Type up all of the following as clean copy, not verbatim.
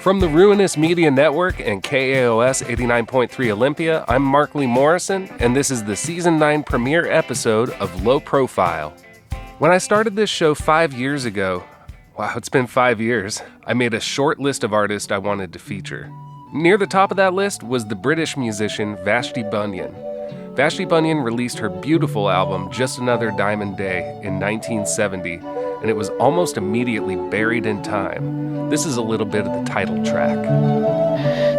From the Ruinous Media Network and KAOS 89.3 Olympia, I'm Markly Morrison, and this is the Season 9 premiere episode of Low Profile. When I started this show 5 years ago, wow, it's been 5 years, I made a short list of artists I wanted to feature. Near the top of that list was the British musician Vashti Bunyan. Vashti Bunyan released her beautiful album Just Another Diamond Day in 1970, and it was almost immediately buried in time. This is a little bit of the title track.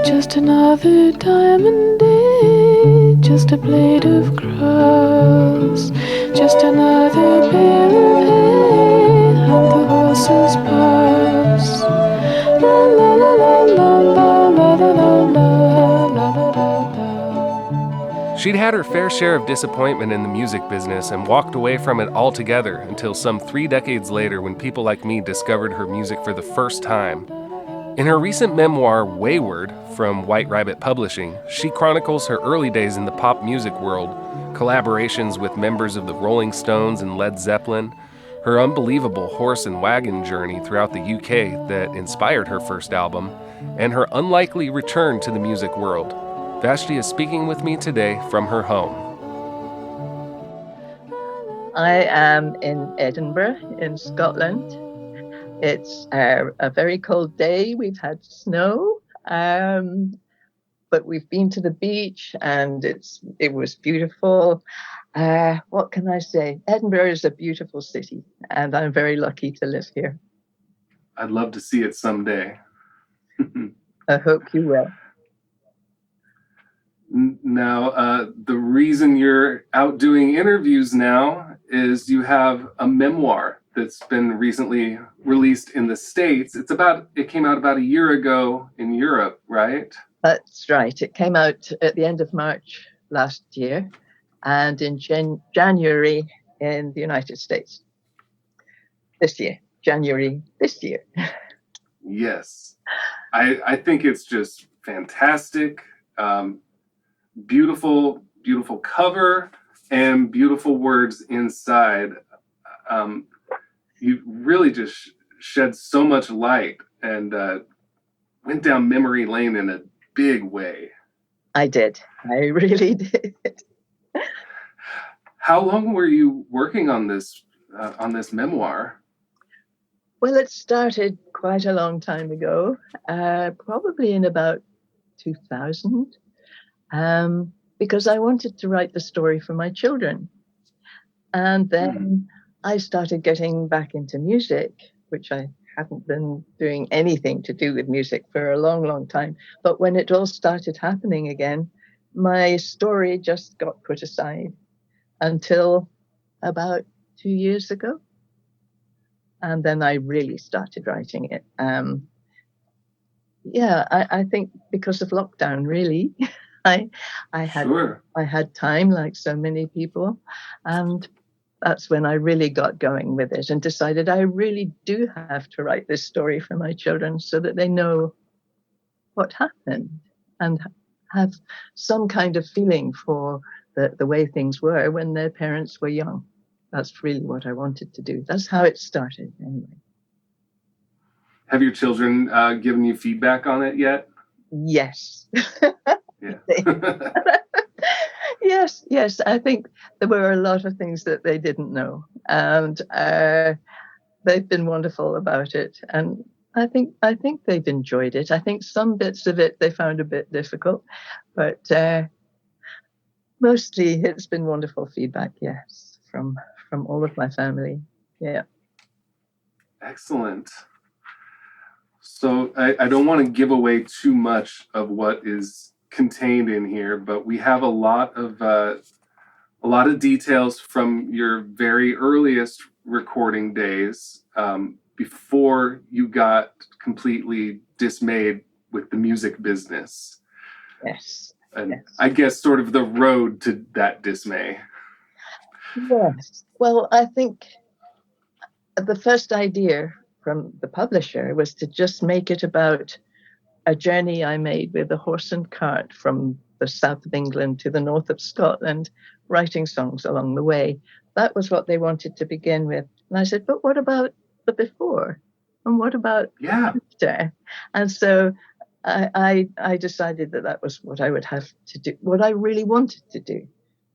Just another diamond day, just a blade of grass, just another bale of hay, and the horses pass. La la la la la la la la la la la la. She'd had her fair share of disappointment in the music business and walked away from it altogether until some 3 decades later when people like me discovered her music for the first time. In her recent memoir, Wayward, from White Rabbit Publishing, she chronicles her early days in the pop music world, collaborations with members of the Rolling Stones and Led Zeppelin, her unbelievable horse and wagon journey throughout the UK that inspired her first album, and her unlikely return to the music world. Vashti is speaking with me today from her home. I am in Edinburgh, in Scotland. It's a very cold day. We've had snow, but we've been to the beach and it was beautiful. What can I say? Edinburgh is a beautiful city, and I'm very lucky to live here. I'd love to see it someday. I hope you will. Now, the reason you're out doing interviews now is you have a memoir that's been recently released in the States. It came out about a year ago in Europe, right? That's right. It came out at the end of March last year and in January in the United States. January this year. Yes. I think it's just fantastic. Beautiful cover and beautiful words inside. You really just shed so much light and went down memory lane in a big way. I did. I really did. How long were you working on this memoir? Well, it started quite a long time ago, probably in about 2000. Because I wanted to write the story for my children. And then I started getting back into music, which I hadn't been doing anything to do with music for a long, long time. But when it all started happening again, my story just got put aside until about 2 years ago. And then I really started writing it. I think because of lockdown, really. I had time, like so many people, and that's when I really got going with it and decided I really do have to write this story for my children so that they know what happened and have some kind of feeling for the way things were when their parents were young. That's really what I wanted to do. That's how it started, anyway. Have your children given you feedback on it yet? Yes. Yeah. Yes. I think there were a lot of things that they didn't know, and they've been wonderful about it. And I think they've enjoyed it. I think some bits of it they found a bit difficult, but mostly it's been wonderful feedback. Yes, from all of my family. Yeah. Excellent. So I don't want to give away too much of what is contained in here, but we have a lot of details from your very earliest recording days, before you got completely dismayed with the music business. Yes. And yes. I guess sort of the road to that dismay. Yes. Well, I think the first idea from the publisher was to just make it about a journey I made with a horse and cart from the south of England to the north of Scotland, writing songs along the way. That was what they wanted to begin with. And I said, but what about the before? And what about after? And so I decided that was what I would have to do. What I really wanted to do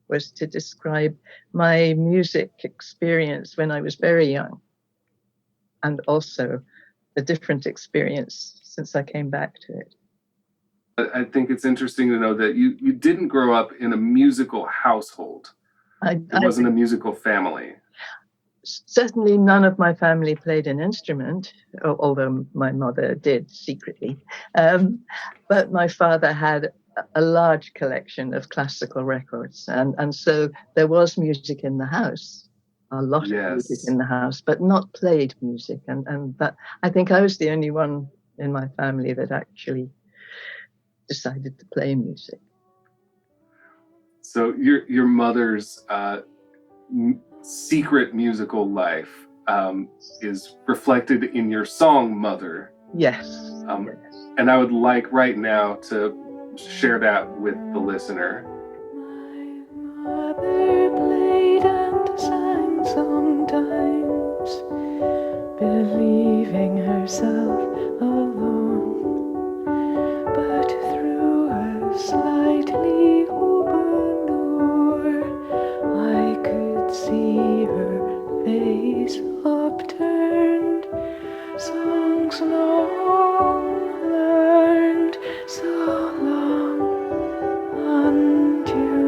was to describe my music experience when I was very young, and also a different experience since I came back to it. I think it's interesting to know that you didn't grow up in a musical household. It wasn't a musical family. Certainly none of my family played an instrument, although my mother did secretly. But my father had a large collection of classical records. And so there was music in the house, a lot of music in the house, but not played music. And that, I think I was the only one in my family that actually decided to play music. So your mother's secret musical life is reflected in your song Mother. Yes. And I would like right now to share that with the listener. My mother played and sang sometimes, believing herself alone, but through a slightly open door I could see her face upturned, songs long learned, so long untuned.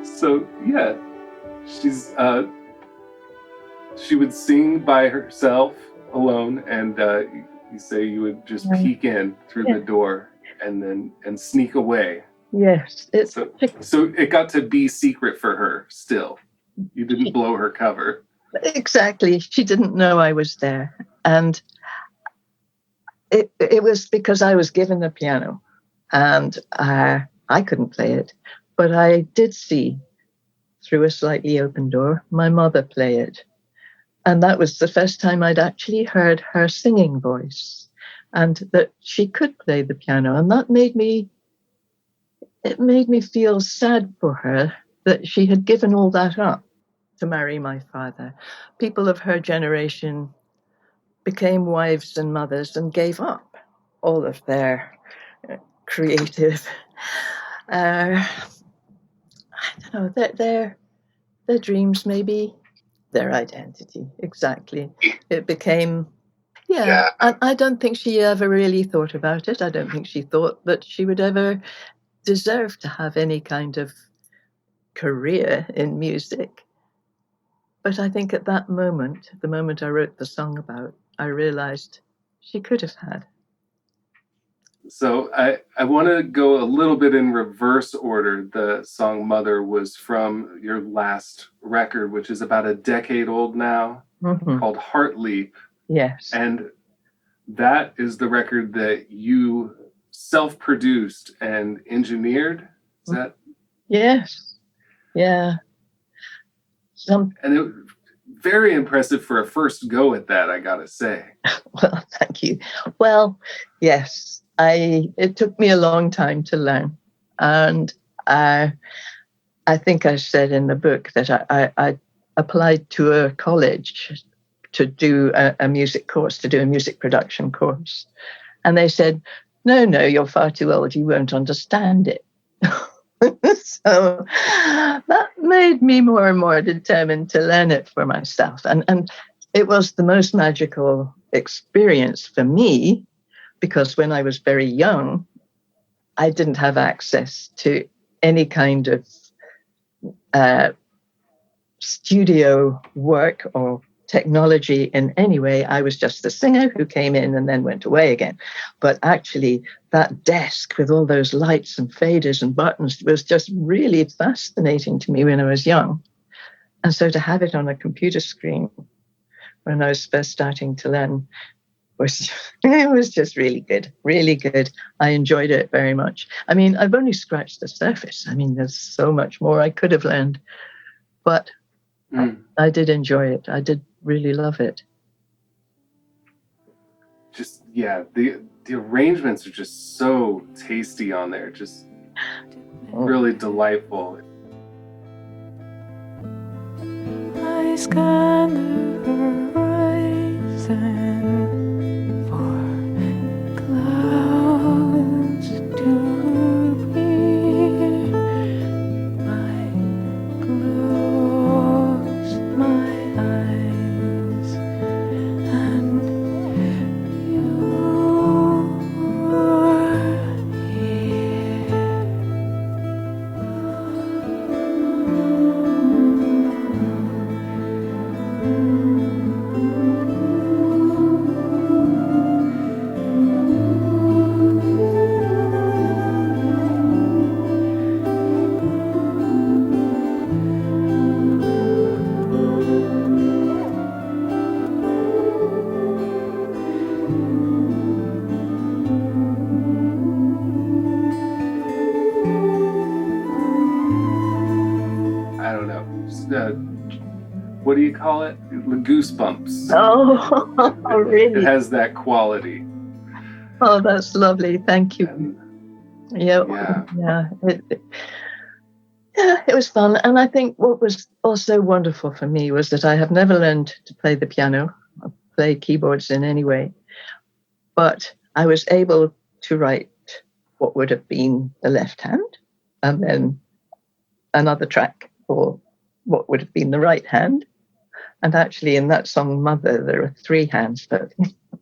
So yeah, she would sing by herself alone, and you say you would just peek in through the door and sneak away. Yes. So it got to be secret for her still. You didn't blow her cover. Exactly. She didn't know I was there. And it was because I was given the piano, and I couldn't play it, but I did see through a slightly open door my mother play it. And that was the first time I'd actually heard her singing voice, and that she could play the piano. And that made me feel sad for her that she had given all that up to marry my father. People of her generation became wives and mothers and gave up all of their creative, I don't know, their dreams, maybe, their identity. Exactly. It became, I don't think she ever really thought about it. I don't think she thought that she would ever deserve to have any kind of career in music. But I think at that moment, the moment I wrote the song about, I realized she could have had. So I want to go a little bit in reverse order. The song Mother was from your last record, which is about a decade old now, called Heart Leap. Yes. And that is the record that you self-produced and engineered. Is that? Yes. Yeah. And it was very impressive for a first go at that, I gotta say. Well, thank you. Well, yes. It took me a long time to learn. And I think I said in the book that I applied to a college to do a music course, to do a music production course. And they said, no, you're far too old. You won't understand it. So that made me more and more determined to learn it for myself. And it was the most magical experience for me, because when I was very young, I didn't have access to any kind of studio work or technology in any way. I was just a singer who came in and then went away again. But actually, that desk with all those lights and faders and buttons was just really fascinating to me when I was young. And so to have it on a computer screen when I was first starting to learn was it was just really good, really good. I enjoyed it very much. I mean, I've only scratched the surface. I mean, there's so much more I could have learned, but I did enjoy it. I did really love it. Just, yeah, the arrangements are just so tasty on there, just really delightful. I scan the horizon for clouds to appear. I close my eyes and you are here. I don't know. Just, what do you call it? Goosebumps. Oh, really? It has that quality. Oh, that's lovely. Thank you. Yeah. It was fun. And I think what was also wonderful for me was that I have never learned to play the piano or play keyboards in any way, but I was able to write what would have been the left hand and then another track for what would have been the right hand. And actually in that song, Mother, there are three hands. But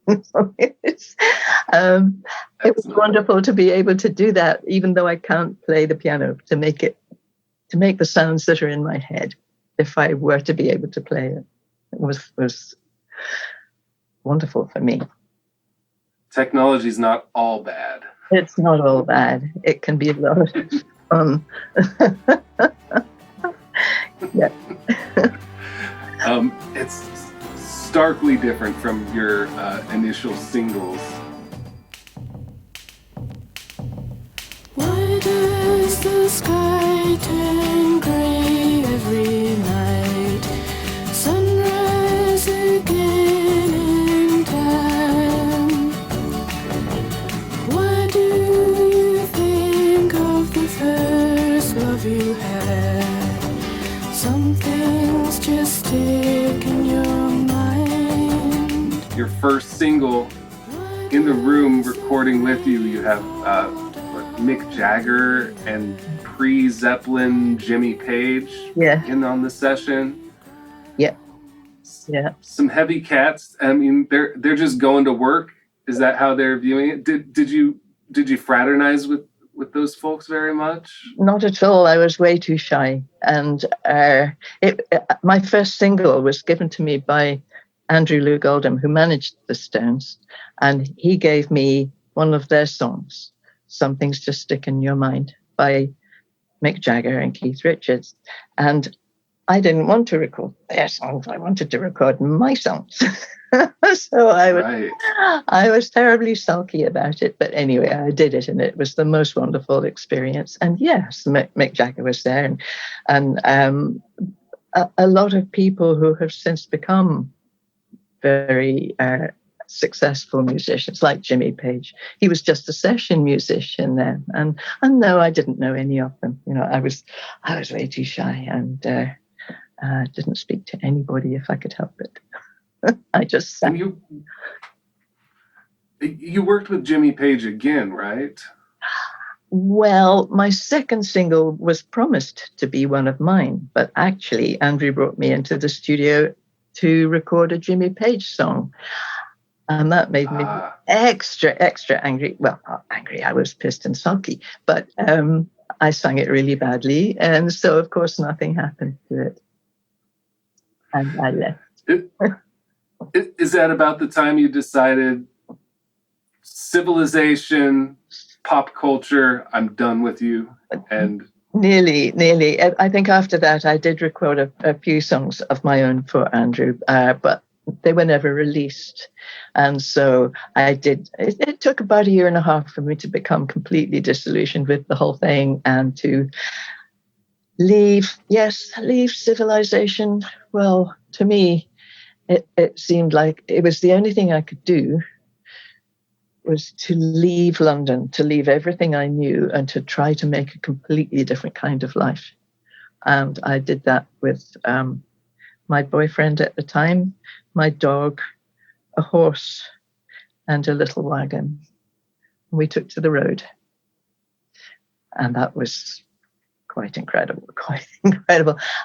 it was wonderful to be able to do that, even though I can't play the piano, to make the sounds that are in my head. If I were to be able to play it, it was wonderful for me. Technology's not all bad. It's not all bad. It can be a lot of fun. Yeah. It's starkly different from your initial singles. Why does the sky turn gray every night? Sunrise again in time. Why do you think of the first love you had? Some things just stick in your mind. Your first single, in the room recording with you, you have Mick Jagger and pre-Zeppelin Jimmy Page in on the session. Yeah. Some heavy cats. I mean, they're just going to work. Is that how they're viewing it? Did you fraternize with those folks very much? Not at all. I was way too shy. And my first single was given to me by Andrew Loog Oldham, who managed the Stones. And he gave me one of their songs, Some Things Just Stick in Your Mind, by Mick Jagger and Keith Richards. And I didn't want to record their songs. I wanted to record my songs. So I was terribly sulky about it. But anyway, I did it, and it was the most wonderful experience. And yes, Mick Jagger was there, and a lot of people who have since become very successful musicians, like Jimmy Page. He was just a session musician then, and no, I didn't know any of them. You know, I was way too shy and didn't speak to anybody if I could help it. I just sang. You worked with Jimmy Page again, right? Well, my second single was promised to be one of mine, but actually Andrew brought me into the studio to record a Jimmy Page song. And that made me extra angry. Well, not angry, I was pissed and sulky, but I sang it really badly. And so, of course, nothing happened to it. And I left. Is that about the time you decided civilization, pop culture, I'm done with you? And Nearly. I think after that, I did record a few songs of my own for Andrew, but they were never released. And so I did, it took about a year and a half for me to become completely disillusioned with the whole thing and to leave civilization. Well, to me, it seemed like it was the only thing I could do was to leave London, to leave everything I knew and to try to make a completely different kind of life. And I did that with my boyfriend at the time, my dog, a horse, and a little wagon. We took to the road. And that was quite incredible.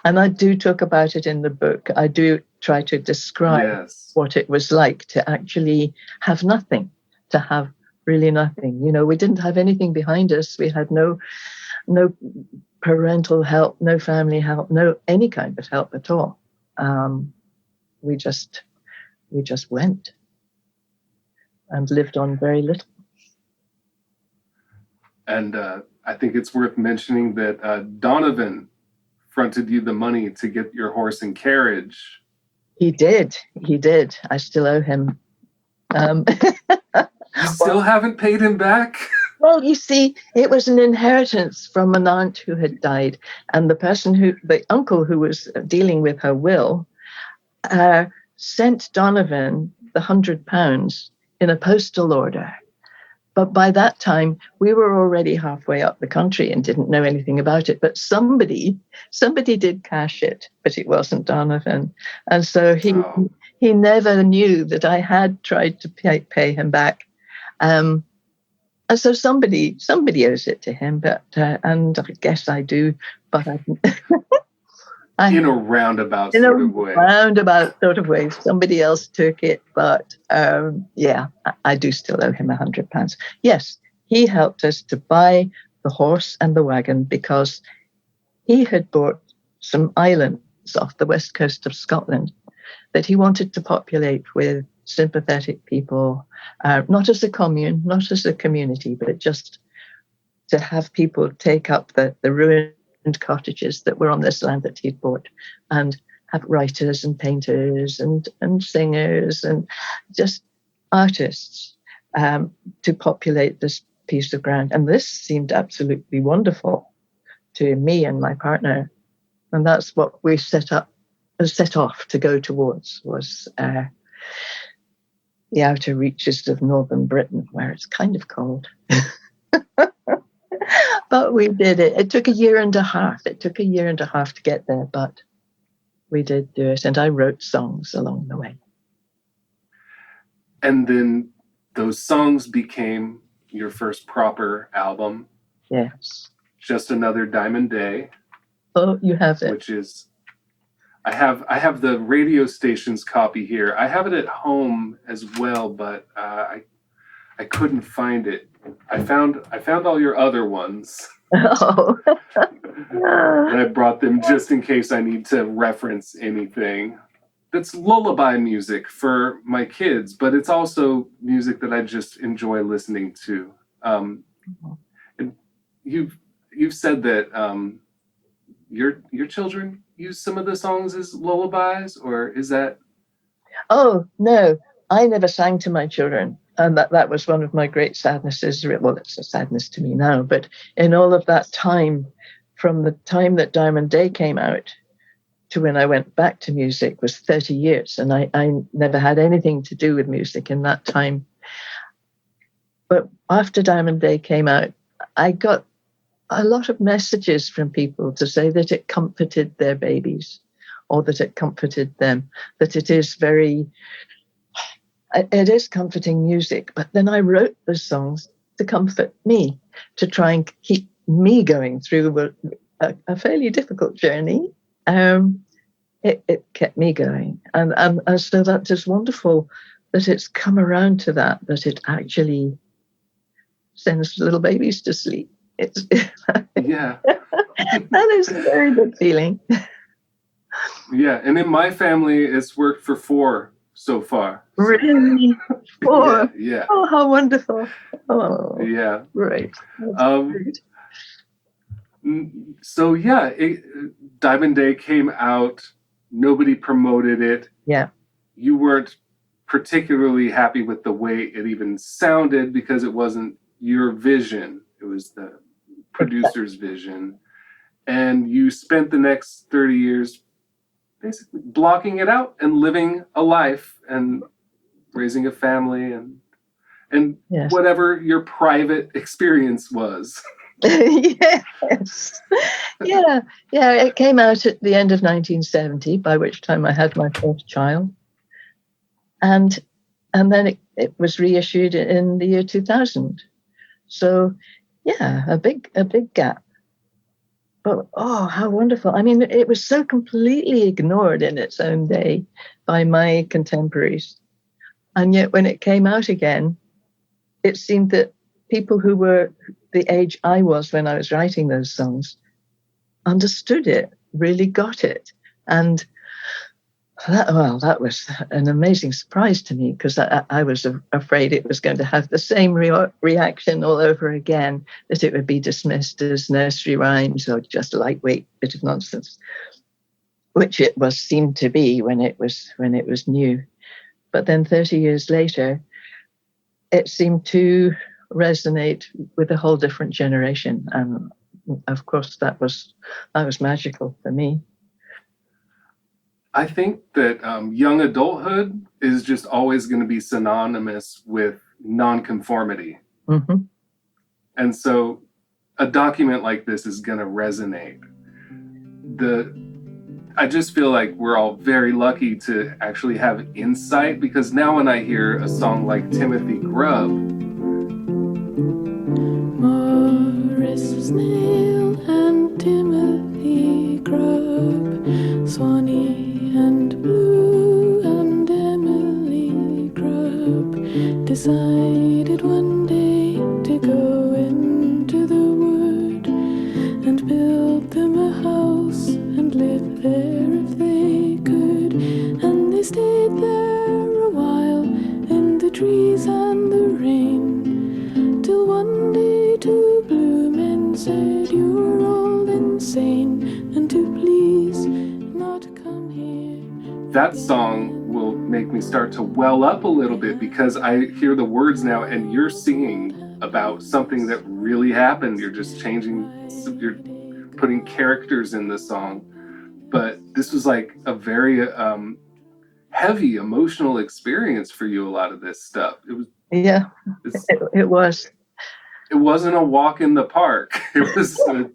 And I do talk about it in the book. I do try to describe what it was like to actually have nothing, to have really nothing. You know, we didn't have anything behind us. We had no parental help, no family help, no any kind of help at all. We just went and lived on very little. And I think it's worth mentioning that Donovan fronted you the money to get your horse and carriage. He did. I still owe him. You still haven't paid him back? Well, you see, it was an inheritance from an aunt who had died. And the uncle who was dealing with her will, sent Donovan the £100 in a postal order. But by that time, we were already halfway up the country and didn't know anything about it. But somebody did cash it, but it wasn't Donovan. And so he never knew that I had tried to pay him back. And so somebody owes it to him, and I guess I do, but in a roundabout sort of way. Somebody else took it, but I do still owe him £100. Yes, he helped us to buy the horse and the wagon because he had bought some islands off the west coast of Scotland that he wanted to populate with sympathetic people, not as a commune, not as a community, but just to have people take up the ruined cottages that were on this land that he'd bought and have writers and painters and singers and just artists to populate this piece of ground. And this seemed absolutely wonderful to me and my partner. And that's what we set off to go towards, was the outer reaches of northern Britain, where it's kind of cold. But we did it. It took a year and a half. To get there, but we did do it. And I wrote songs along the way. And then those songs became your first proper album. Yes. Just Another Diamond Day. Oh, you have it. Which is, I have the radio station's copy here. I have it at home as well, but I couldn't find it. I found all your other ones. Oh. And I brought them just in case I need to reference anything. That's lullaby music for my kids, but it's also music that I just enjoy listening to. And you've said that your children use some of the songs as lullabies, or is that? Oh no, I never sang to my children. And that was one of my great sadnesses. Well, it's a sadness to me now, but in all of that time, from the time that Diamond Day came out to when I went back to music was 30 years. And I never had anything to do with music in that time. But after Diamond Day came out, I got a lot of messages from people to say that it comforted their babies or that it comforted them, that it is comforting music. But then I wrote the songs to comfort me, to try and keep me going through a fairly difficult journey. It kept me going. And so that is wonderful that it's come around to that it actually sends little babies to sleep. Yeah. That is a very good feeling. Yeah, and in my family, it's worked for 4 so far. Really? 4? Yeah. Oh, how wonderful. Oh, yeah. Right. So yeah, Diamond Day came out. Nobody promoted it. Yeah. you weren't particularly happy with the way it even sounded because it wasn't your vision. It was the producer's vision. And you spent the next 30 years basically blocking it out and living a life and raising a family and Yes. whatever your private experience was. Yes. Yeah. It came out at the end of 1970, by which time I had my first child. And then it was reissued in the year 2000. So yeah, a big gap. But oh, how wonderful. I mean, it was so completely ignored in its own day by my contemporaries. And yet when it came out again, it seemed that people who were the age I was when I was writing those songs understood it, really got it. And that was an amazing surprise to me, because I was afraid it was going to have the same reaction all over again, that it would be dismissed as nursery rhymes or just a lightweight bit of nonsense, which it seemed to be when it was new. But then 30 years later, it seemed to resonate with a whole different generation, and of course that was magical for me. I think that young adulthood is just always going to be synonymous with nonconformity. Mm-hmm. And so a document like this is going to resonate. I just feel like we're all very lucky to actually have insight, because now when I hear a song like Timothy Grub, Morris Snail and Timothy Grub, Swanee and Blue and Emily Grub, decided one day to go into the wood and build them a house and live there if they could. And they stayed there a while in the trees and the rain, till one day two blue men said, "You're all insane, and to please not come here." that song will make me start to well up a little bit, because I hear the words now and you're singing about something that really happened. You're just you're putting characters in the song. But this was like a very heavy emotional experience for you, a lot of this stuff. It was. Yeah, it was. It wasn't a walk in the park. It was a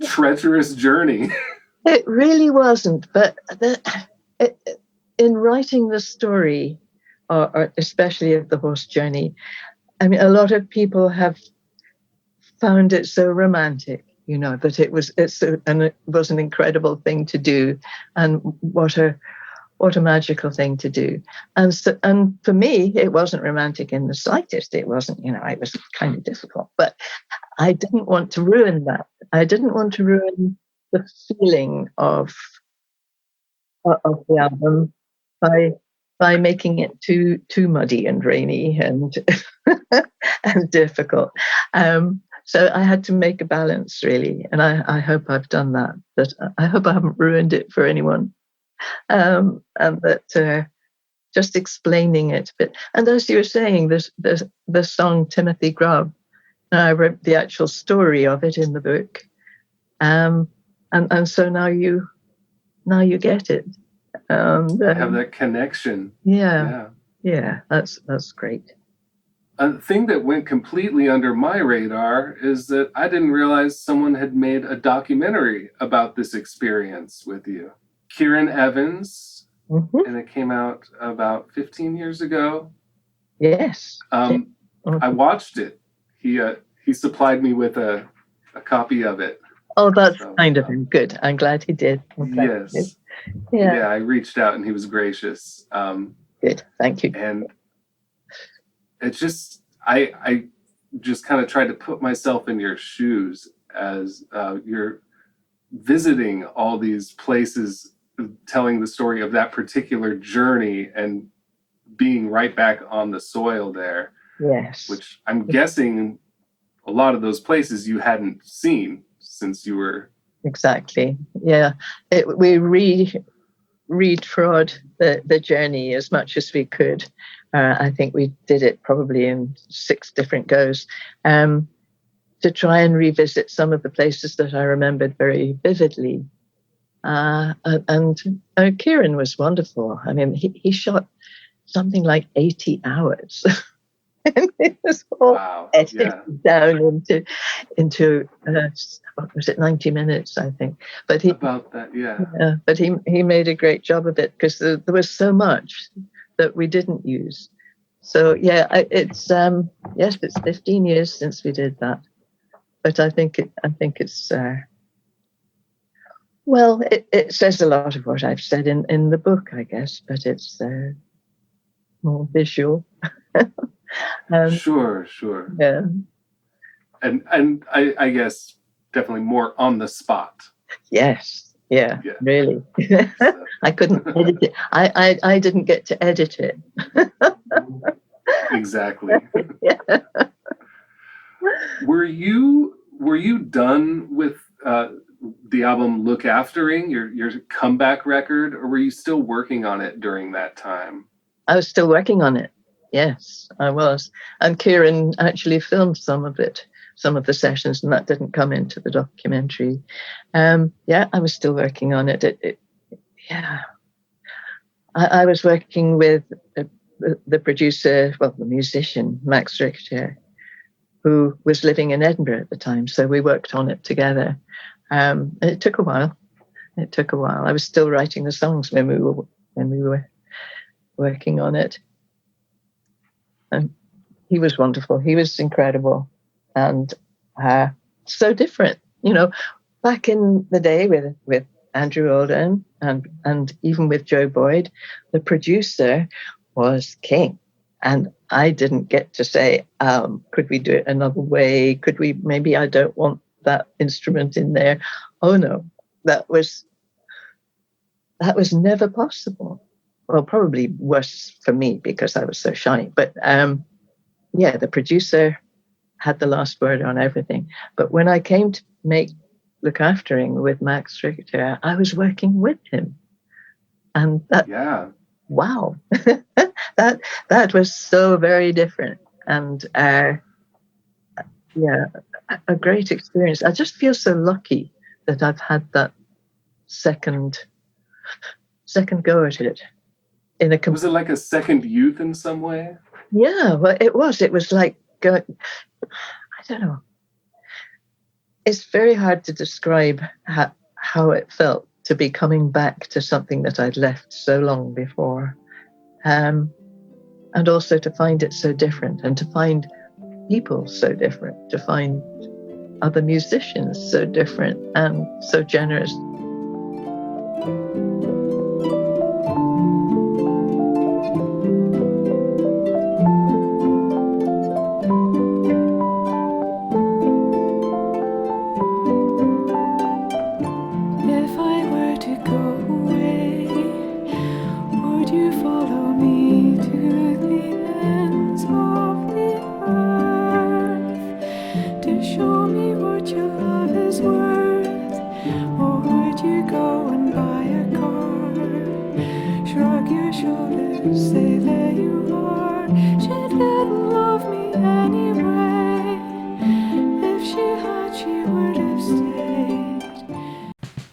treacherous journey. It really wasn't. But in writing the story, or especially of the horse journey, I mean, a lot of people have found it so romantic, that it was an incredible thing to do, and what a magical thing to do. And for me, it wasn't romantic in the slightest. It wasn't, it was kind of difficult, but I didn't want to ruin that. I didn't want to ruin the feeling of the album by making it too muddy and rainy and and difficult. So I had to make a balance, really, and I hope I've done that. But I hope I haven't ruined it for anyone. And that just explaining it. And as you were saying, the song Timothy Grub, I wrote the actual story of it in the book, and so now you get it. I have that connection. Yeah, that's great. A thing that went completely under my radar is that I didn't realize someone had made a documentary about this experience with you. Kieran Evans, and it came out about 15 years ago. Yes. I watched it. He supplied me with a copy of it. Oh, that's kind of him. Good. I'm glad he did. Yes. He did. Yeah. I reached out and he was gracious. Good. Thank you. And it's just, I just kind of tried to put myself in your shoes as you're visiting all these places, telling the story of that particular journey and being right back on the soil there. Yes. Which I'm guessing a lot of those places you hadn't seen since you were. Exactly. Yeah. We retrod the journey as much as we could. I think we did it probably in 6 different goes, to try and revisit some of the places that I remembered very vividly. And Kieran was wonderful. I mean, he shot something like 80 hours. And it was all edited down into what was it, 90 minutes, I think. But about that, yeah. But he made a great job of it, because there was so much that we didn't use. So yeah, it's yes, it's 15 years since we did that. But I think it's well, it says a lot of what I've said in the book, I guess, but it's more visual. Sure. Yeah. And I guess definitely more on the spot. Yes. Yeah. Really. I couldn't edit it. I didn't get to edit it. Exactly. Yeah. Were you done with the album Look Aftering, your comeback record, or were you still working on it during that time? I was still working on it. Yes, I was. And Kieran actually filmed some of the sessions, and that didn't come into the documentary. Yeah, I was still working on it. Yeah. I was working with the producer, well, the musician, Max Richter, who was living in Edinburgh at the time. So we worked on it together. It took a while. I was still writing the songs when we were working on it. And he was wonderful. He was incredible, and so different. You know, back in the day with Andrew Alden and even with Joe Boyd, the producer was king, and I didn't get to say, could we do it another way? Could we? Maybe I don't want that instrument in there. Oh no, that was never possible. Well, probably worse for me because I was so shy. But yeah, the producer had the last word on everything. But when I came to make Look Aftering with Max Richter, I was working with him. And wow, that was so very different. And yeah, a great experience. I just feel so lucky that I've had that second go at it. Was it like a second youth in some way? Yeah, well, it was. It was like, I don't know. It's very hard to describe how it felt to be coming back to something that I'd left so long before. And also to find it so different, and to find people so different, to find other musicians so different and so generous.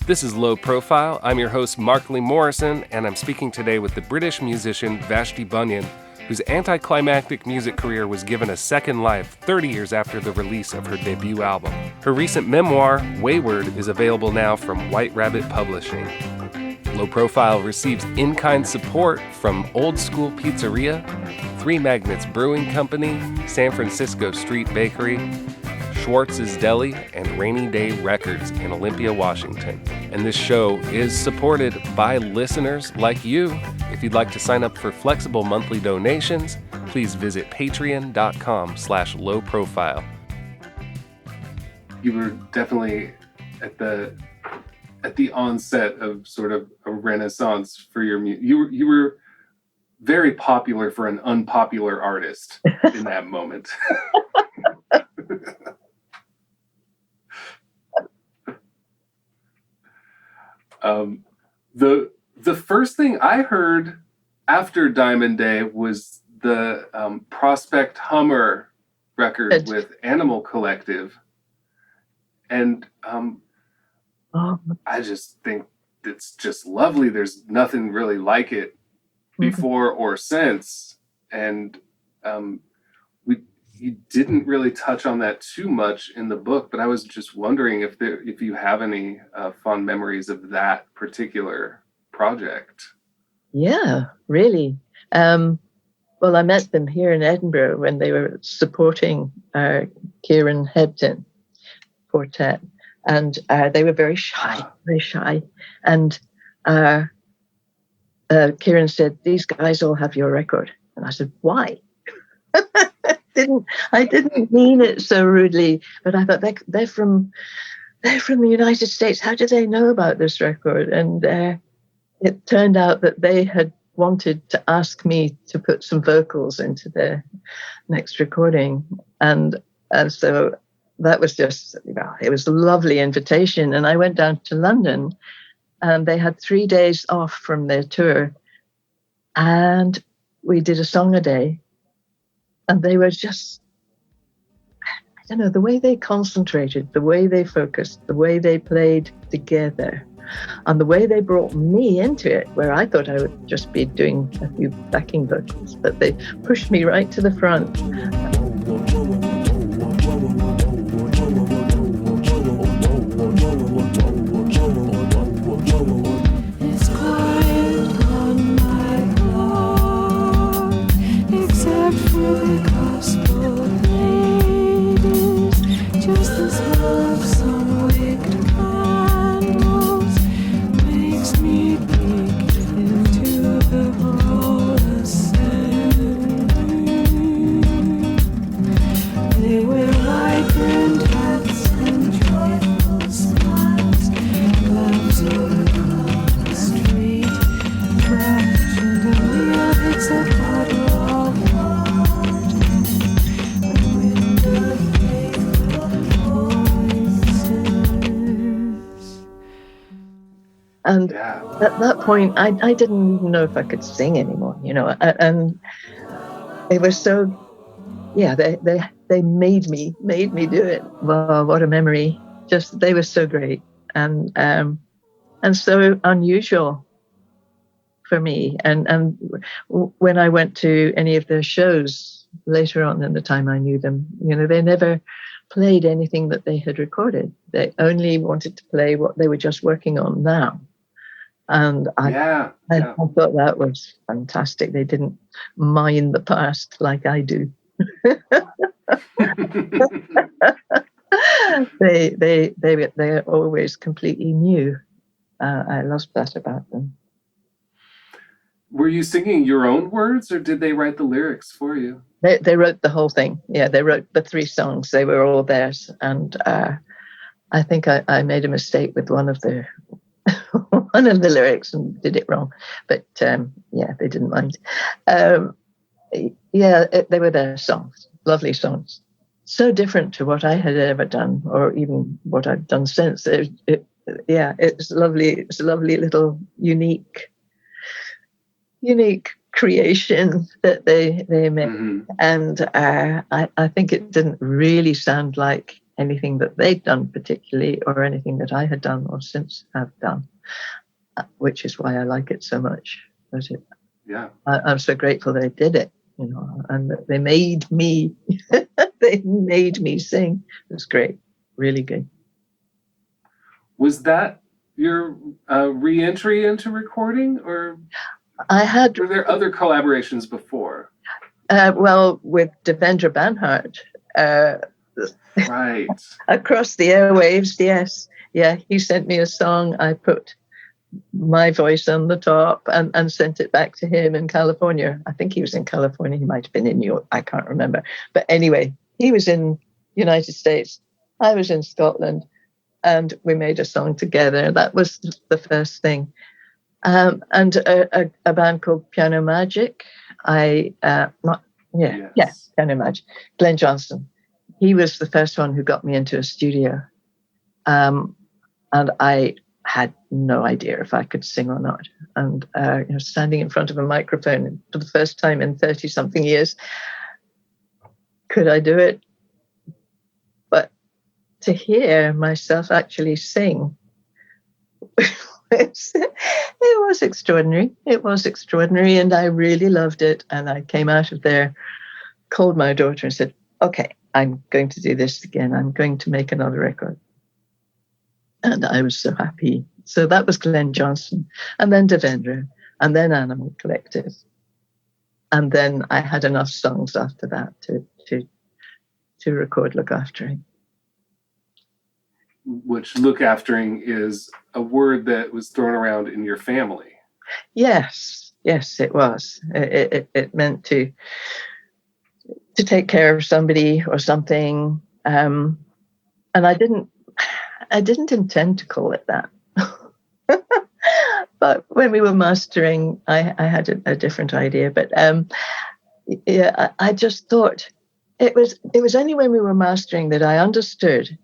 This is Low Profile. I'm your host, Markly Morrison, and I'm speaking today with the British musician Vashti Bunyan, whose anticlimactic music career was given a second life 30 years after the release of her debut album. Her recent memoir, Wayward, is available now from White Rabbit Publishing. Low Profile receives in-kind support from Old School Pizzeria, Three Magnets Brewing Company, San Francisco Street Bakery, Schwartz's Deli, and Rainy Day Records in Olympia, Washington. And this show is supported by listeners like you. If you'd like to sign up for flexible monthly donations, please visit patreon.com/lowprofile. You were definitely at the onset of sort of a renaissance for your music. You were very popular for an unpopular artist in that moment. The first thing I heard after Diamond Day was the Prospect Hummer record with Animal Collective. And I just think it's just lovely. There's nothing really like it before or since. And you didn't really touch on that too much in the book, but I was just wondering if you have any fond memories of that particular project. Yeah, really. Well, I met them here in Edinburgh when they were supporting Kieran Hebden quartet, and they were very shy. And Kieran said, "These guys all have your record," and I said, "Why?" I didn't mean it so rudely, but I thought they're from the United States. How do they know about this record? And it turned out that they had wanted to ask me to put some vocals into their next recording, and so that was just, it was a lovely invitation. And I went down to London, and they had 3 days off from their tour, and we did a song a day. And they were just, I don't know, the way they concentrated, the way they focused, the way they played together, and the way they brought me into it, where I thought I would just be doing a few backing vocals, but they pushed me right to the front. It's quiet on my floor, except for the gospel ladies, just the smell of some wicked candles makes me peek into the hall ascending. They wear vibrant hats and joyful smiles, gloves across the street, craft chandelier hits a bottle of water, the wind of faithful voices. And at that point, I didn't even know if I could sing anymore, and they were so, they made me do it. Wow, what a memory. Just, they were so great. And so unusual for me. And when I went to any of their shows later on in the time I knew them, they never played anything that they had recorded. They only wanted to play what they were just working on now. And I thought that was fantastic. They didn't mind the past like I do. They're always completely new. I love that about them. Were you singing your own words, or did they write the lyrics for you? They wrote the whole thing. Yeah, they wrote the 3 songs. They were all theirs. And I think I made a mistake with one of the lyrics and did it wrong. But they didn't mind. They were their songs, lovely songs. So different to what I had ever done, or even what I've done since. It's lovely. It's a lovely little unique creation that they made. Mm-hmm. And I think it didn't really sound like anything that they'd done particularly, or anything that I had done or since have done, which is why I like it so much. I'm so grateful they did it, and that they made me sing. It was great, really good. Was that your re-entry into recording, or were there other collaborations before? With Devendra Banhart. Right. Across the airwaves, yes. Yeah, he sent me a song. I put my voice on the top and sent it back to him in California. I think he was in California. He might have been in New York. I can't remember. But anyway, he was in United States. I was in Scotland. And we made a song together. That was the first thing. And a band called Piano Magic. Piano Magic. Glenn Johnson. He was the first one who got me into a studio. And I had no idea if I could sing or not. And standing in front of a microphone for the first time in 30-something years, could I do it? But to hear myself actually sing, it was extraordinary. It was extraordinary, and I really loved it. And I came out of there, called my daughter and said, okay, I'm going to do this again. I'm going to make another record. And I was so happy. So that was Glenn Johnson, and then Devendra, and then Animal Collective. And then I had enough songs after that to record Look Aftering. Which look aftering is a word that was thrown around in your family. Yes, it was. It meant to take care of somebody or something. And I didn't intend to call it that. But when we were mastering, I had a different idea. But I just thought it was only when we were mastering that I understood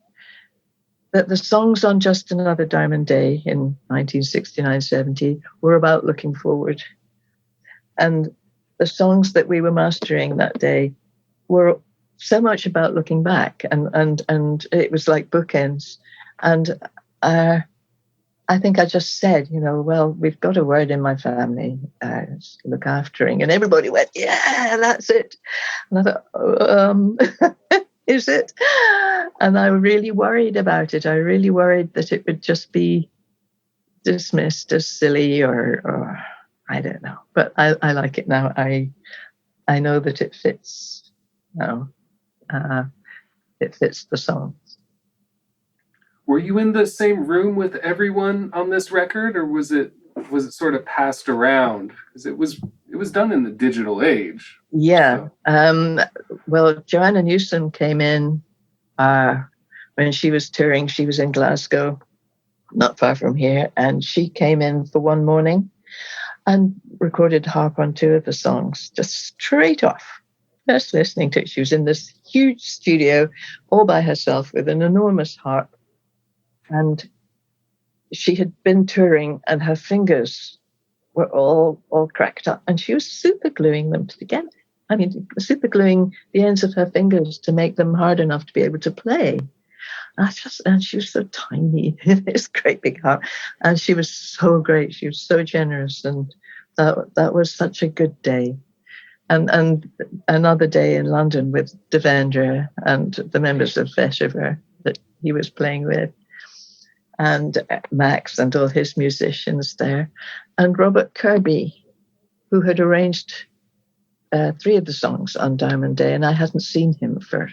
that the songs on Just Another Diamond Day in 1969-70 were about looking forward. And the songs that we were mastering that day were so much about looking back, and it was like bookends. And I think I just said, well, we've got a word in my family, look aftering, and everybody went, yeah, that's it. And I thought, is it? And I really worried about it. I really worried that it would just be dismissed as silly or I don't know. But I like it now. I know that it fits now. It fits the songs. Were you in the same room with everyone on this record, or was it sort of passed around? Because it was done in the digital age. Yeah. So. Well, Joanna Newsom came in when she was touring. She was in Glasgow, not far from here, and she came in for one morning and recorded harp on 2 of the songs, just straight off. Just listening to it. She was in this huge studio all by herself with an enormous harp. And she had been touring, and her fingers were all cracked up, and she was super gluing them together. I mean, super gluing the ends of her fingers to make them hard enough to be able to play. And she was so tiny, this great big harp, and she was so great. She was so generous, and that was such a good day. And another day in London with Devendra and the members of Vashti that he was playing with, and Max and all his musicians there, and Robert Kirby, who had arranged 3 of the songs on Diamond Day, and I hadn't seen him for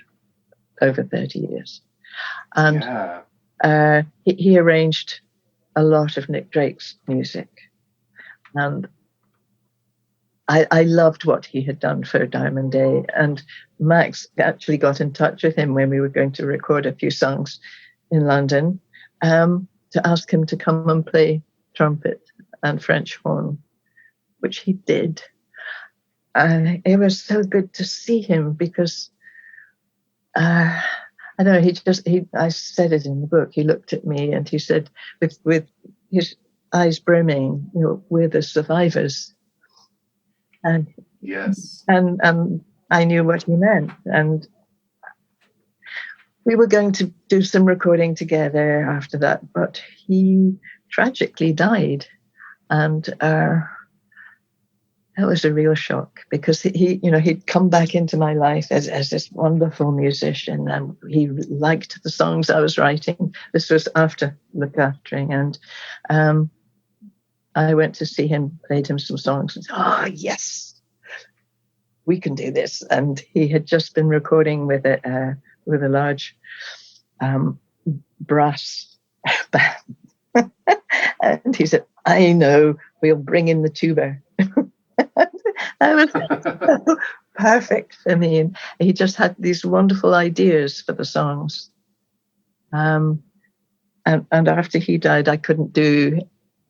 over 30 years. And he arranged a lot of Nick Drake's music. And I loved what he had done for Diamond Day. And Max actually got in touch with him when we were going to record a few songs in London, to ask him to come and play trumpet and French horn, which he did. It was so good to see him because, I don't know, I said it in the book, he looked at me and he said, with his eyes brimming, we're the survivors. And yes. And I knew what he meant. And we were going to do some recording together after that, but he tragically died. And that was a real shock because he'd come back into my life as this wonderful musician, and he liked the songs I was writing. This was after Look Aftering, and I went to see him, played him some songs, and said, "Oh yes, we can do this." And he had just been recording with a large brass band, and he said, "I know, we'll bring in the tuba." That was so perfect for me. And he just had these wonderful ideas for the songs. And after he died, I couldn't do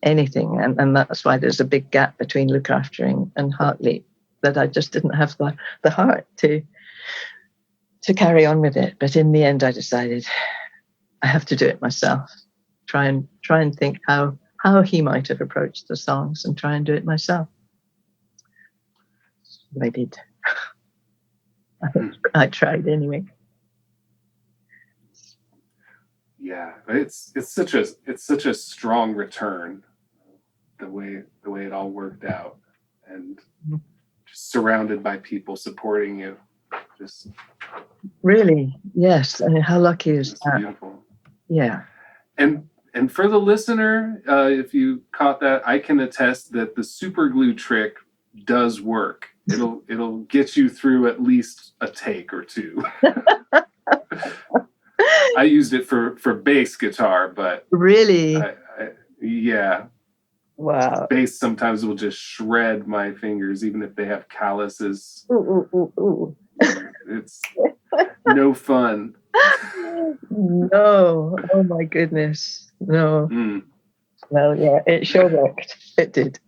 anything. And that's why there's a big gap between Look Aftering and Heartleap, that I just didn't have the heart to carry on with it. But in the end, I decided I have to do it myself. try and think how he might have approached the songs and try and do it myself. So I did. I tried anyway. Yeah, it's such a strong return, the way it all worked out, and just surrounded by people supporting you. Just really, yes. I mean, how lucky is that? Beautiful. Yeah. And for the listener, if you caught that, I can attest that the super glue trick does work. It'll get you through at least a take or two. I used it for bass guitar, but really, yeah. Wow. Bass sometimes will just shred my fingers, even if they have calluses. Ooh. It's no fun. No. Oh my goodness. No. Well, yeah, it sure worked. It did.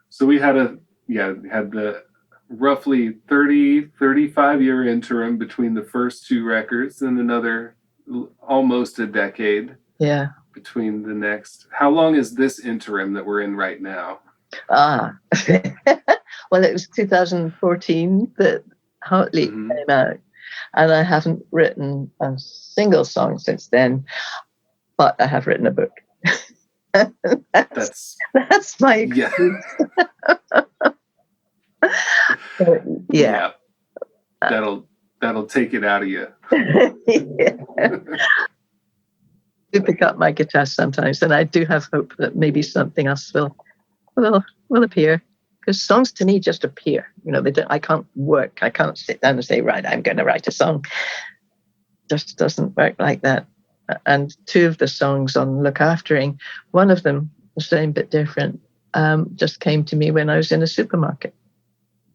So we had the roughly 35 year interim between the first two records and another almost a decade. Yeah. Between the next. How long is this interim that we're in right now? Well, it was 2014 that Hartley came out, and I haven't written a single song since then, but I have written a book. that's my excuse. Yeah. That'll take it out of you. Yeah. I do pick up my guitar sometimes, and I do have hope that maybe something else will appear. Because songs to me just appear. You know, I can't work. I can't sit down and say, right, I'm going to write a song. Just doesn't work like that. And two of the songs on Look Aftering, one of them, the same but different, just came to me when I was in a supermarket.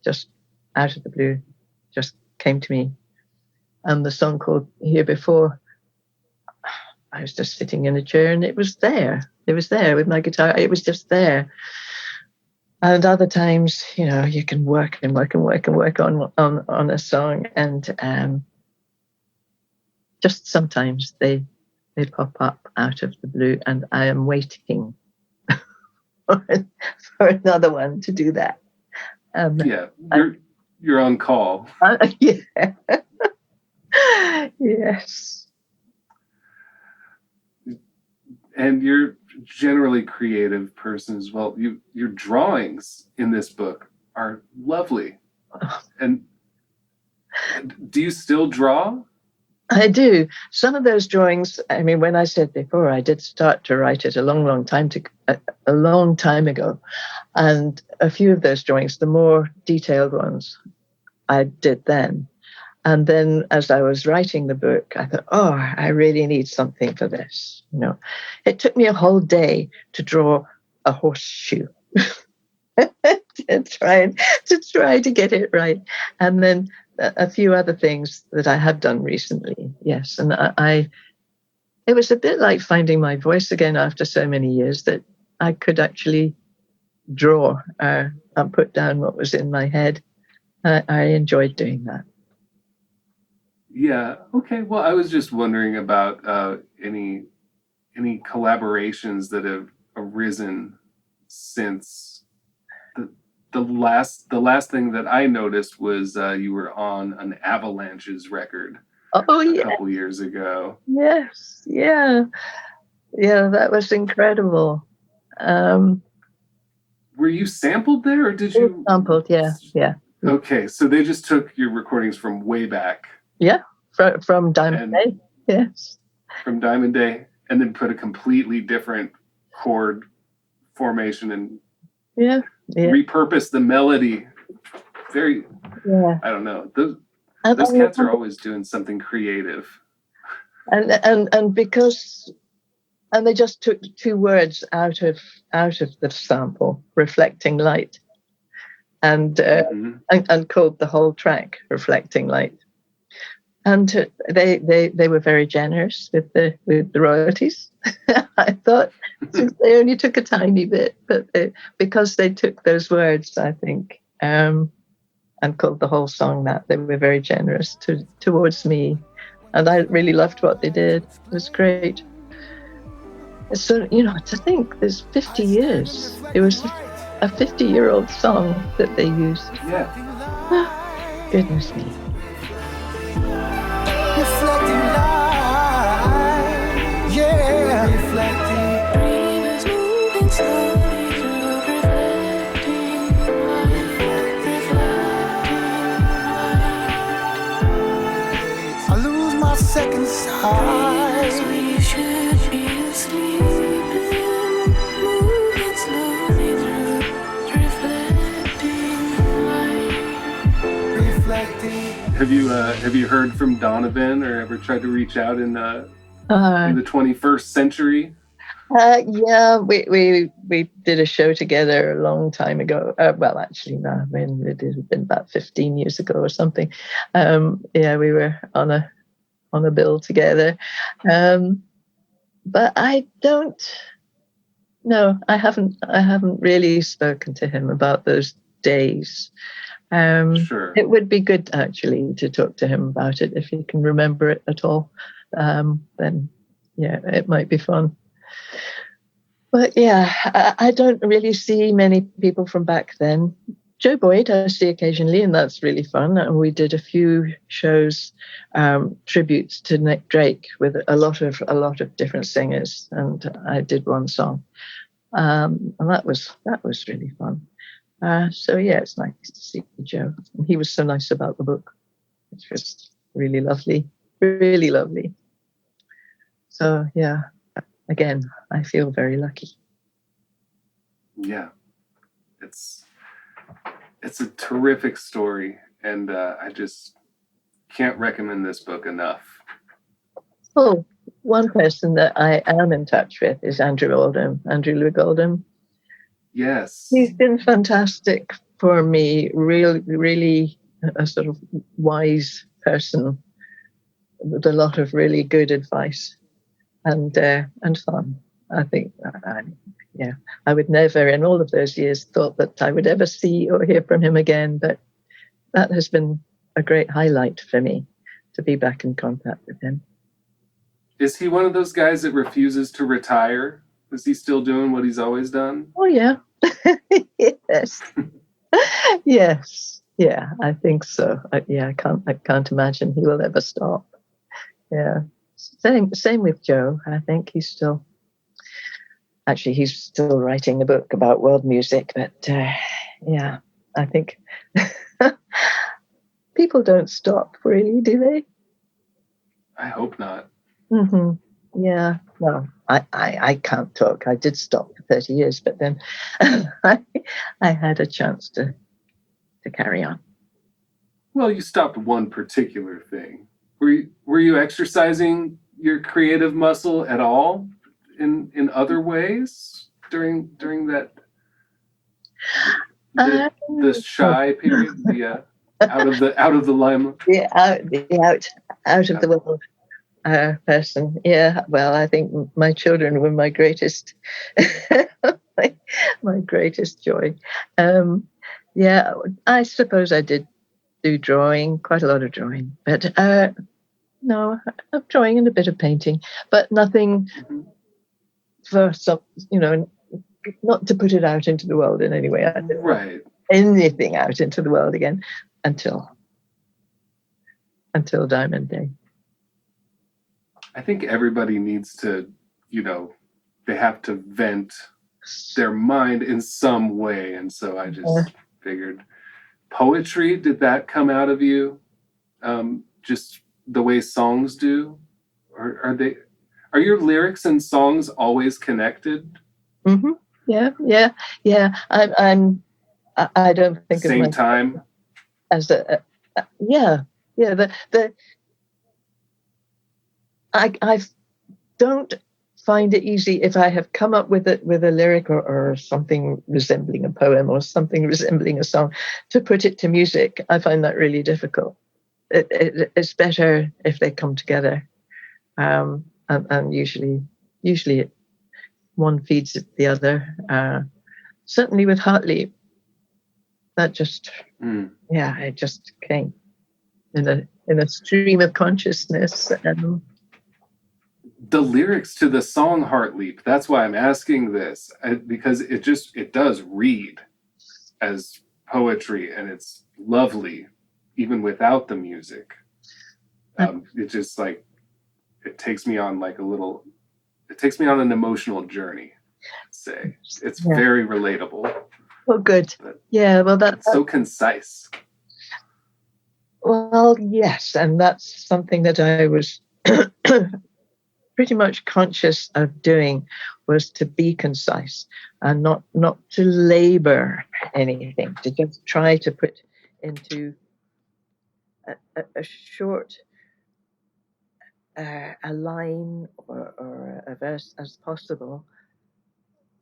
Just out of the blue, just came to me. And the song called Here Before, I was just sitting in a chair and it was there. It was there with my guitar. It was just there. And other times, you know, you can work on a song, and just sometimes they pop up out of the blue, and I am waiting for another one to do that. You're on call. Yeah. Yes. And you're generally creative person as well. Your drawings in this book are lovely. And do you still draw? I do. Some of those drawings, I mean, when I said before, I did start to write it a long time ago. And a few of those drawings, the more detailed ones, I did then. And then as I was writing the book, I thought, I really need something for this. You know, it took me a whole day to draw a horseshoe to try to get it right. And then a few other things that I have done recently. Yes. And it was a bit like finding my voice again after so many years that I could actually draw and put down what was in my head. I enjoyed doing that. Yeah. Okay. Well, I was just wondering about any collaborations that have arisen since the last thing that I noticed was you were on an Avalanches record. A couple years ago. Yes. Yeah. Yeah. That was incredible. Were you sampled there, or did you? Sampled. Yeah. Yeah. Okay. So they just took your recordings from way back. Yeah, from Diamond Day, yes. From Diamond Day, and then put a completely different chord formation and repurpose the melody. Very, I don't know. Those cats are always doing something creative. And because, and they just took two words out of the sample, reflecting light, and called the whole track Reflecting Light. And they were very generous with the royalties. I thought, since they only took a tiny bit, but because they took those words, I think, and called the whole song that, they were very generous towards me. And I really loved what they did. It was great. So, to think there's 50 years. It was a 50-year-old song that they used. Yeah. Goodness me. Reflecting light, yeah. Dreamers moving slowly through reflecting light. I lose my second sight. We should be asleep, moving slowly through reflecting light. Reflecting. Have you heard from Donovan or ever tried to reach out in the 21st century? Yeah, we did a show together a long time ago. Well, actually, no, I mean, it had been about 15 years ago or something. Yeah, we were on a bill together. But I don't. No, I haven't really spoken to him about those days. Sure. It would be good actually to talk to him about it if he can remember it at all. Then, yeah, it might be fun. But yeah, I don't really see many people from back then. Joe Boyd I see occasionally, and that's really fun. And we did a few shows, tributes to Nick Drake with a lot of different singers, and I did one song, and that was really fun. So yeah, it's nice to see Joe. And he was so nice about the book. It's just really lovely, really lovely. So yeah, again, I feel very lucky. Yeah, it's a terrific story, and I just can't recommend this book enough. Oh, one person that I am in touch with is Andrew Louis Oldham. Yes. He's been fantastic for me, really a sort of wise person with a lot of really good advice and fun. I think, I would never in all of those years thought that I would ever see or hear from him again, but that has been a great highlight for me to be back in contact with him. Is he one of those guys that refuses to retire? Is he still doing what he's always done? Oh, yeah. Yes. Yes. Yeah, I think so. I can't imagine he will ever stop. Yeah. Same with Joe. I think he's still writing a book about world music, but yeah, I think people don't stop, really, do they? I hope not. Mm-hmm. Yeah, well, I can't talk. I did stop for 30 years, but then I had a chance to carry on. Well, you stopped one particular thing. Were you exercising your creative muscle at all in other ways during that the shy period, the out of the limelight? Yeah, out of the world. Person. Yeah, well, I think my children were my greatest my greatest joy. Yeah, I suppose I did do drawing, quite a lot of drawing, but no, drawing and a bit of painting, but nothing for some, not to put it out into the world in any way. I didn't right. Anything out into the world again until Diamond Day. I think everybody needs to, they have to vent their mind in some way. And so I just figured poetry, did that come out of you? Just the way songs do? Or are your lyrics and songs always connected? Mm-hmm. Yeah. I don't think same of myself time as I don't find it easy if I have come up with a lyric or something resembling a poem or something resembling a song to put it to music. I find that really difficult. It's better if they come together, and usually one feeds the other. Certainly with Hartley, that just it just came in a stream of consciousness. the lyrics to the song Heart Leap, that's why I'm asking this, because it does read as poetry, and it's lovely even without the music. It just like, it takes me on like it takes me on an emotional journey, I'd say. It's very relatable. Well, good. Yeah, well, that's so concise. Well, yes, and that's something that I was pretty much conscious of doing, was to be concise and not to labor anything, to just try to put into a short a line or a verse as possible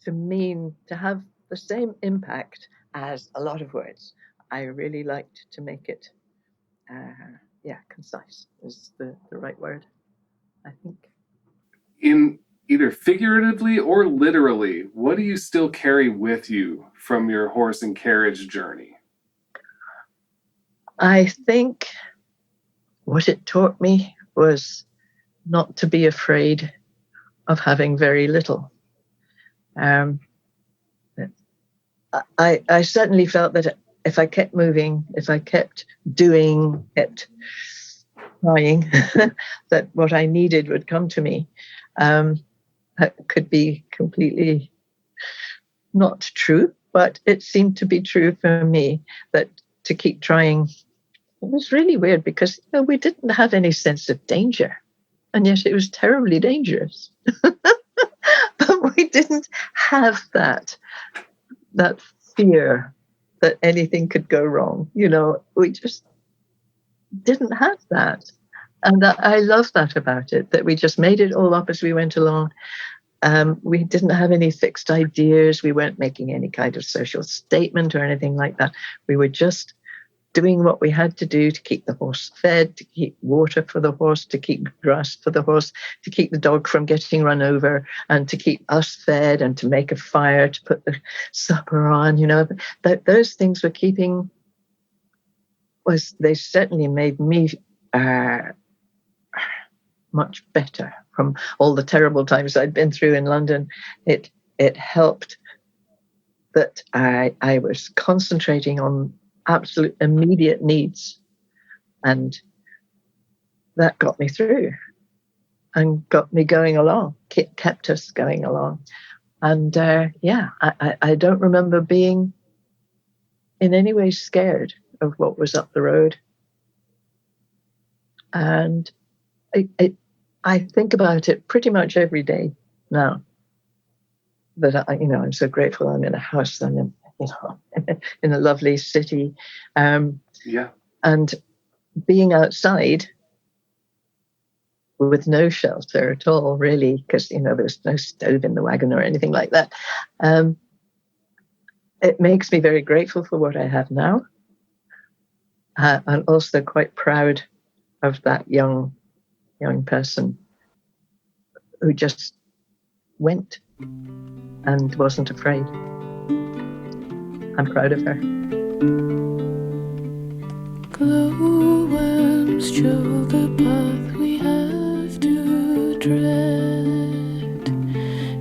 to have the same impact as a lot of words. I really liked to make it concise is the right word, I think. In either figuratively or literally, what do you still carry with you from your horse and carriage journey? I think what it taught me was not to be afraid of having very little. I certainly felt that if I kept moving, if I kept doing it, trying, that what I needed would come to me. That could be completely not true, but it seemed to be true for me, that to keep trying. It was really weird because we didn't have any sense of danger, and yet it was terribly dangerous. But we didn't have that fear that anything could go wrong. We just didn't have that. And I love that about it, that we just made it all up as we went along. We didn't have any fixed ideas. We weren't making any kind of social statement or anything like that. We were just doing what we had to do to keep the horse fed, to keep water for the horse, to keep grass for the horse, to keep the dog from getting run over, and to keep us fed, and to make a fire, to put the supper on. Those things were keeping. They certainly made me much better from all the terrible times I'd been through in London. It helped that I was concentrating on absolute immediate needs, and that got me through and got me going along, kept us going along. And I don't remember being in any way scared of what was up the road. And I think about it pretty much every day now, that I'm so grateful I'm in a house, I'm in in a lovely city, and being outside with no shelter at all, really, because there's no stove in the wagon or anything like that. It makes me very grateful for what I have now. I'm also quite proud of that young person who just went and wasn't afraid. I'm proud of her. Glowworms show the path we have to tread.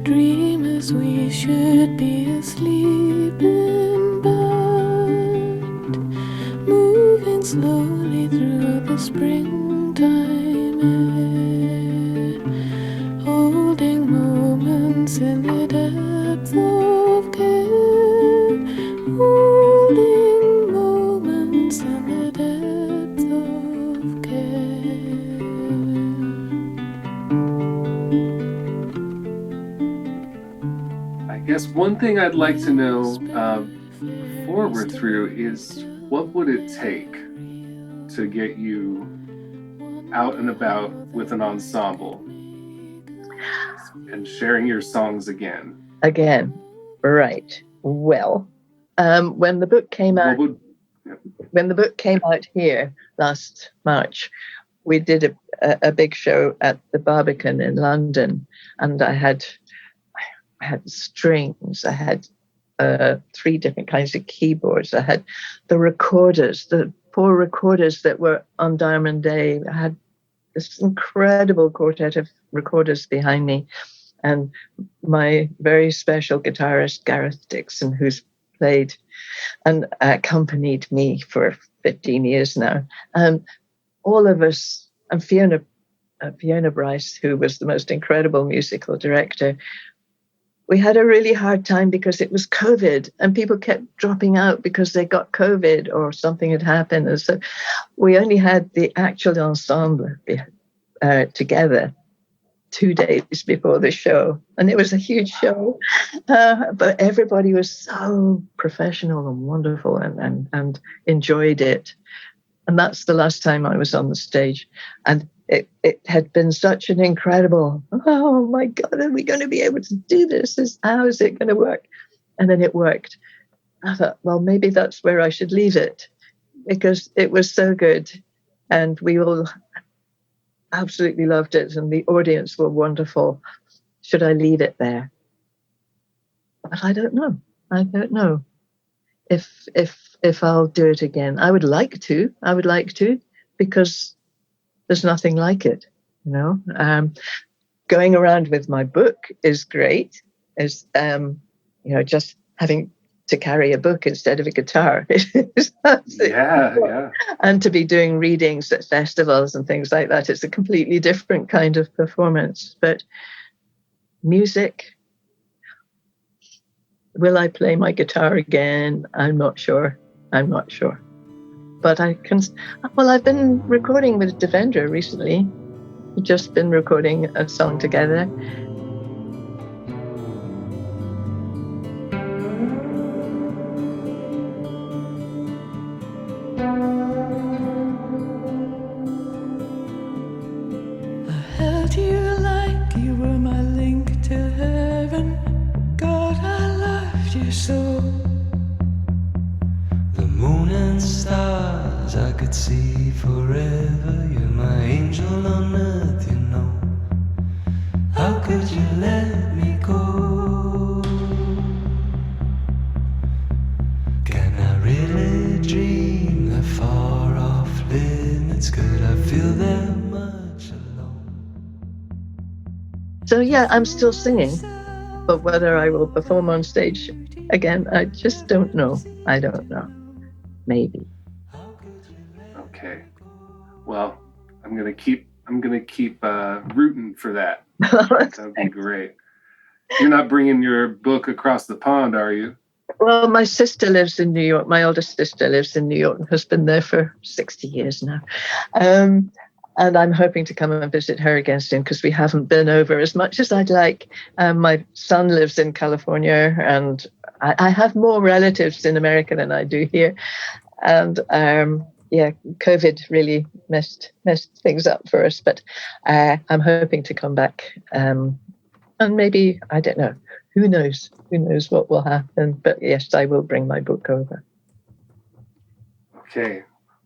Dream as we should be asleep in bed, moving slowly through the springtime air, holding moments in the depth of care. Holding moments in the depth of care. I guess one thing I'd like to know forward through is, what would it take to get you out and about with an ensemble and sharing your songs again? Right. Well, when the book came out, here last March, we did a big show at the Barbican in London, and I had strings, I had 3 different kinds of keyboards, I had the 4 recorders that were on Diamond Day, I had this incredible quartet of recorders behind me, and my very special guitarist, Gareth Dixon, who's played and accompanied me for 15 years now. And all of us, and Fiona Bryce, who was the most incredible musical director, we had a really hard time because it was COVID and people kept dropping out because they got COVID or something had happened. And so we only had the actual ensemble together 2 days before the show. And it was a huge show, but everybody was so professional and wonderful and enjoyed it. And that's the last time I was on the stage. And it had been such an incredible, oh my God, are we going to be able to do this? How is it going to work? And then it worked. I thought, well, maybe that's where I should leave it, because it was so good. And we all absolutely loved it. And the audience were wonderful. Should I leave it there? But I don't know. I don't know if I'll do it again. I would like to, because there's nothing like it, you know. Going around with my book is great. Is just having to carry a book instead of a guitar. Yeah. And to be doing readings at festivals and things like that, it's a completely different kind of performance. But music, will I play my guitar again? I'm not sure. But I've been recording with Devendra recently. We've just been recording a song together. I held you like you were my link to heaven. God, I loved you so. The moon and stars I could see forever. You're my angel on earth, you know. How could you let me go? Can I really dream the far off limits? Could I feel that much alone? So yeah, I'm still singing, but whether I will perform on stage again, I just don't know. I don't know. Maybe. Okay. Well, I'm gonna keep rooting for that. That'd be great. You're not bringing your book across the pond, are you? Well, my sister lives in New York. My oldest sister lives in New York and has been there for 60 years now. And I'm hoping to come and visit her again soon, because we haven't been over as much as I'd like. My son lives in California, and I have more relatives in America than I do here. And COVID really messed things up for us. But I'm hoping to come back. And maybe, I don't know, who knows what will happen. But yes, I will bring my book over. Okay.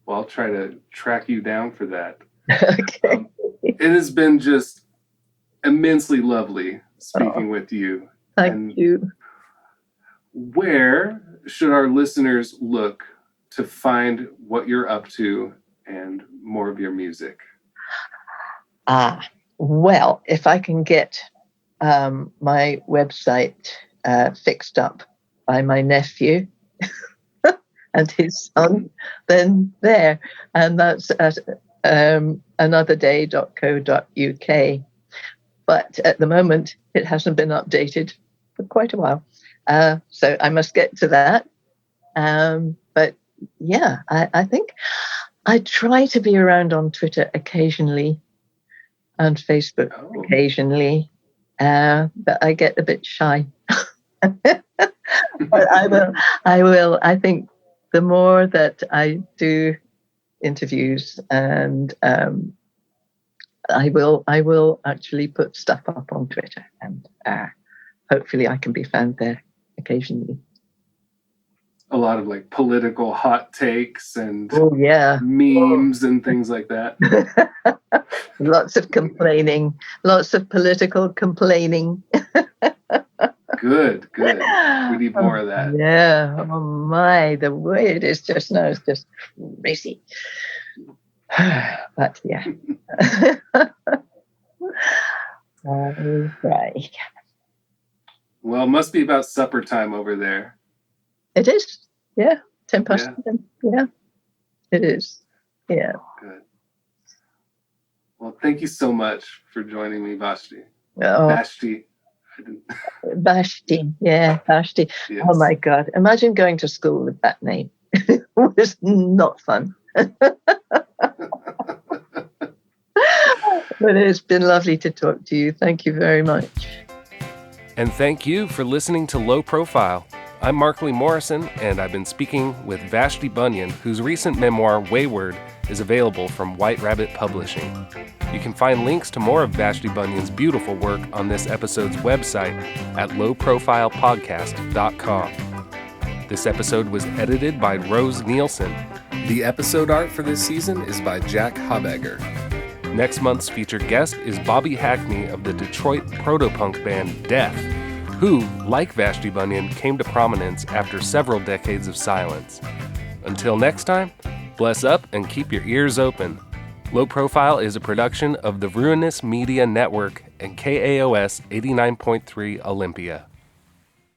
Well, I'll try to track you down for that. Okay. It has been just immensely lovely speaking with you. Thank you. Where should our listeners look to find what you're up to and more of your music? Well, if I can get my website fixed up by my nephew and his son, then there. And that's at anotherday.co.uk. But at the moment, it hasn't been updated for quite a while. So I must get to that. But yeah, I think I try to be around on Twitter occasionally and Facebook occasionally, but I get a bit shy. But I will. I think the more that I do interviews, and I will actually put stuff up on Twitter, and hopefully I can be found there occasionally. A lot of like political hot takes and memes and things like that. Lots of complaining, lots of political complaining. Good. We need more of that. Yeah. Oh my, the way it is just now is just crazy. But yeah. Right. Well, it must be about supper time over there. It is. Yeah. 10 past Yeah. 10. Yeah. It is. Yeah. Good. Well, thank you so much for joining me, Vashti. Oh, Vashti. Vashti. Yeah, Vashti. Yes. Oh my God. Imagine going to school with that name. It was not fun. But it's been lovely to talk to you. Thank you very much. And thank you for listening to Low Profile. I'm Markly Morrison, and I've been speaking with Vashti Bunyan, whose recent memoir, Wayward, is available from White Rabbit Publishing. You can find links to more of Vashti Bunyan's beautiful work on this episode's website at lowprofilepodcast.com. This episode was edited by Rose Nielsen. The episode art for this season is by Jack Habegger. Next month's featured guest is Bobby Hackney of the Detroit proto-punk band Death, who, like Vashti Bunyan, came to prominence after several decades of silence. Until next time, bless up and keep your ears open. Low Profile is a production of the Ruinous Media Network and KAOS 89.3 Olympia.